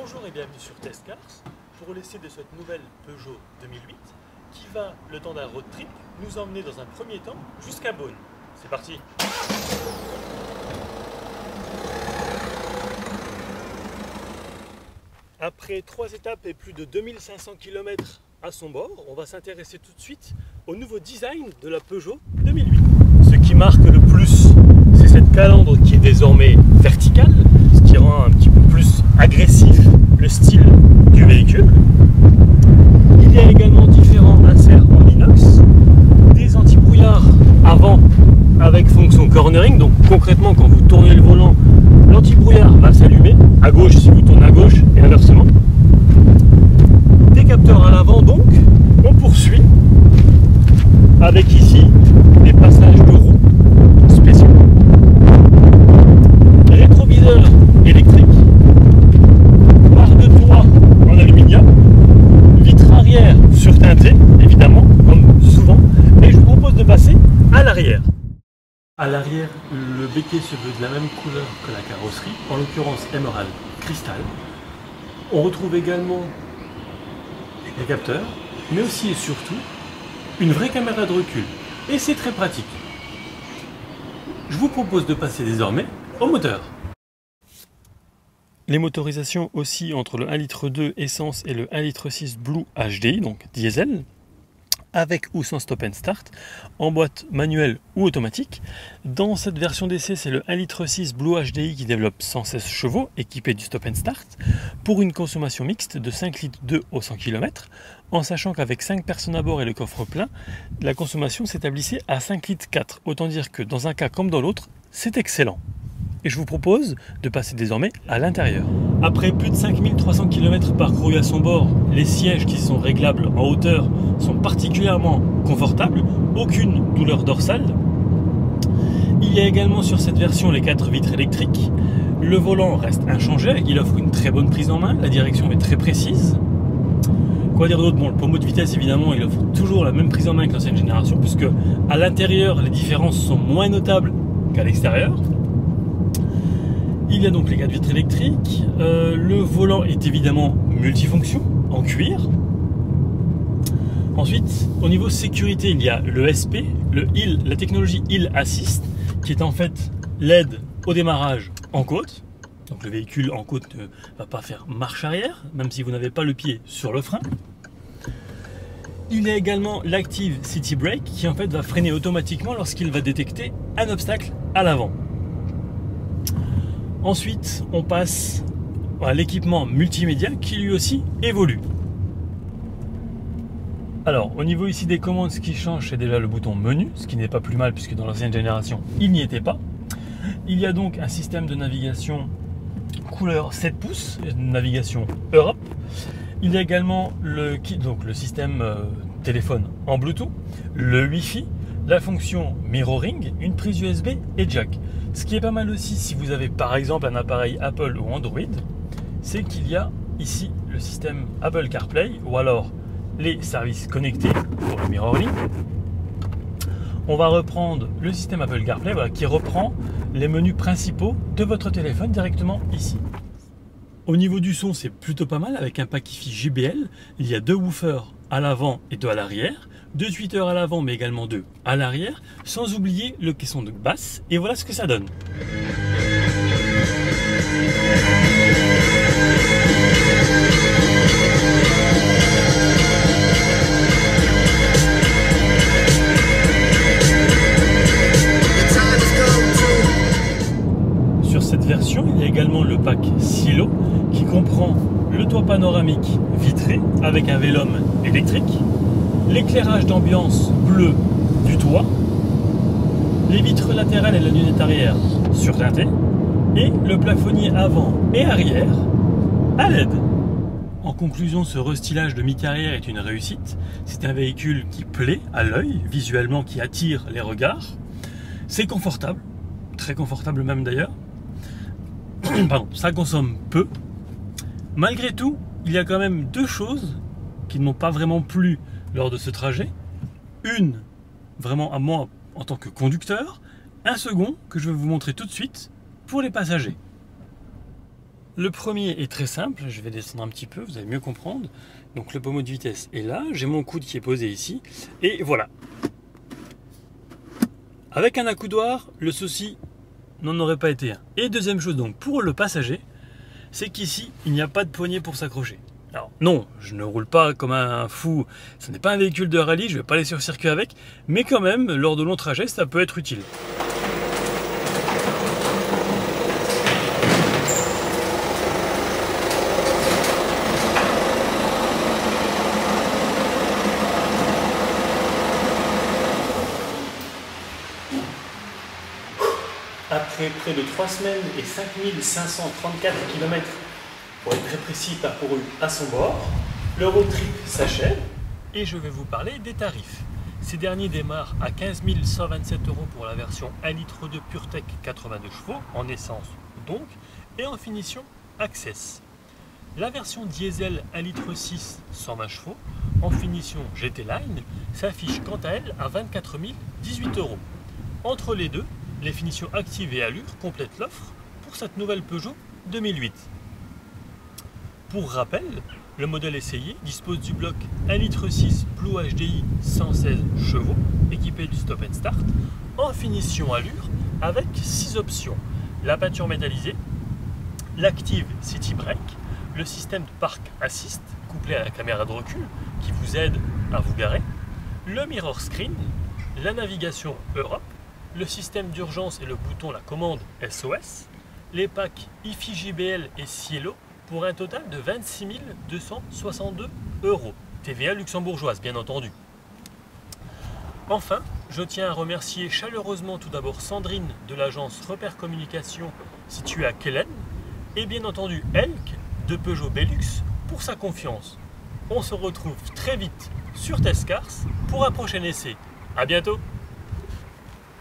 Bonjour et bienvenue sur Test Cars pour l'essai de cette nouvelle Peugeot 2008 qui va, le temps d'un road trip, nous emmener dans un premier temps jusqu'à Beaune. C'est parti! Après 3 étapes et plus de 2500 km à son bord, on va s'intéresser tout de suite au nouveau design de la Peugeot 2008. Ce qui marque le plus, c'est cette calandre qui est désormais verticale, ce qui rend un petit peu plus agressif le style du véhicule. Il y a également différents inserts en inox, des anti-brouillards avant avec fonction cornering, donc concrètement quand vous tournez le volant, l'anti-brouillard va s'allumer à gauche si vous tournez à gauche et inversement. Des capteurs à l'avant, donc on poursuit avec ici des passages de roues spéciaux, rétroviseur électrique, barre de toit en aluminium, vitre arrière surteintée évidemment comme souvent, et je vous propose de passer à l'arrière. À l'arrière, le béquet se veut de la même couleur que la carrosserie, en l'occurrence émeraude cristal. On retrouve également les capteurs, mais aussi et surtout une vraie caméra de recul. Et c'est très pratique. Je vous propose de passer désormais au moteur. Les motorisations oscillent entre le 1,2 litre essence et le 1,6 litre Blue HDI, donc diesel, avec ou sans stop and start, en boîte manuelle ou automatique. Dans cette version d'essai, c'est le 1,6 litre Blue HDI qui développe 116 chevaux, équipé du stop and start, pour une consommation mixte de 5,2 litres au 100 km, en sachant qu'avec 5 personnes à bord et le coffre plein, la consommation s'établissait à 5,4 litres. Autant dire que dans un cas comme dans l'autre, c'est excellent. Et je vous propose de passer désormais à l'intérieur. Après plus de 5300 km parcourus à son bord, les sièges qui sont réglables en hauteur sont particulièrement confortables, aucune douleur dorsale. Il y a également sur cette version les 4 vitres électriques. Le volant reste inchangé, il offre une très bonne prise en main, la direction est très précise. Quoi dire d'autre? Bon, le pommeau de vitesse évidemment il offre toujours la même prise en main que l'ancienne génération, puisque à l'intérieur les différences sont moins notables qu'à l'extérieur. Il y a donc les 4 vitres électriques, le volant est évidemment multifonction, en cuir. Ensuite, au niveau sécurité, il y a le SP, la technologie Hill Assist, qui est en fait l'aide au démarrage en côte. Donc le véhicule en côte ne va pas faire marche arrière, même si vous n'avez pas le pied sur le frein. Il y a également l'Active City Brake, qui en fait va freiner automatiquement lorsqu'il va détecter un obstacle à l'avant. Ensuite, on passe à l'équipement multimédia qui lui aussi évolue. Alors, au niveau ici des commandes, ce qui change, c'est déjà le bouton menu, ce qui n'est pas plus mal puisque dans l'ancienne génération, il n'y était pas. Il y a donc un système de navigation couleur 7 pouces, navigation Europe. Il y a également le système téléphone en Bluetooth, le Wi-Fi, la fonction mirroring, une prise USB et jack. Ce qui est pas mal aussi si vous avez par exemple un appareil Apple ou Android, c'est qu'il y a ici le système Apple CarPlay ou alors les services connectés pour le mirroring. On va reprendre le système Apple CarPlay qui reprend les menus principaux de votre téléphone directement ici. Au niveau du son, c'est plutôt pas mal avec un pack hi-fi JBL. Il y a 2 woofers à l'avant et 2 à l'arrière, 2 tweeters à l'avant mais également 2 à l'arrière, sans oublier le caisson de basse, et voilà ce que ça donne. Sur cette version, il y a également le pack Silo qui comprend le toit panoramique vitré avec un vélum électrique, l'éclairage d'ambiance bleu du toit, les vitres latérales et la lunette arrière surteintées et le plafonnier avant et arrière à LED. En conclusion, ce restylage de mi-carrière est une réussite. C'est un véhicule qui plaît à l'œil, visuellement qui attire les regards. C'est confortable, très confortable même d'ailleurs. Pardon, ça consomme peu. Malgré tout, il y a quand même 2 choses qui ne m'ont pas vraiment plu lors de ce trajet. Une, vraiment à moi en tant que conducteur. Un second que je vais vous montrer tout de suite pour les passagers. Le premier est très simple, je vais descendre un petit peu, vous allez mieux comprendre. Donc le pommeau de vitesse est là, j'ai mon coude qui est posé ici, et voilà. Avec un accoudoir, le souci n'en aurait pas été un. Et deuxième chose, donc pour le passager, c'est qu'ici, il n'y a pas de poignée pour s'accrocher. Alors non, je ne roule pas comme un fou, ce n'est pas un véhicule de rallye, je ne vais pas aller sur circuit avec, mais quand même, lors de longs trajets, ça peut être utile. Après près de 3 semaines et 5534 km, pour être très précis, parcouru à son bord, le road trip s'achève et je vais vous parler des tarifs. Ces derniers démarrent à 15 127 € pour la version 1,2 litre PureTech 82 chevaux, en essence donc, et en finition Access. La version diesel 1,6 litre 120 chevaux, en finition GT Line, s'affiche quant à elle à 24 018 €. Entre les deux, les finitions actives et allure complètent l'offre pour cette nouvelle Peugeot 2008. Pour rappel, le modèle essayé dispose du bloc 1,6 litre Blue HDI 116 chevaux, équipé du Stop and Start, en finition allure avec 6 options. La peinture métallisée, l'Active City Brake, le système de Park Assist couplé à la caméra de recul qui vous aide à vous garer, le mirror screen, la navigation Europe, le système d'urgence et le bouton la commande SOS, les packs IFI JBL et Cielo pour un total de 26 262 €, TVA luxembourgeoise bien entendu. Enfin, je tiens à remercier chaleureusement tout d'abord Sandrine de l'agence Repère Communication située à Kellen et bien entendu Elk de Peugeot Belux pour sa confiance. On se retrouve très vite sur Testcars pour un prochain essai. A bientôt!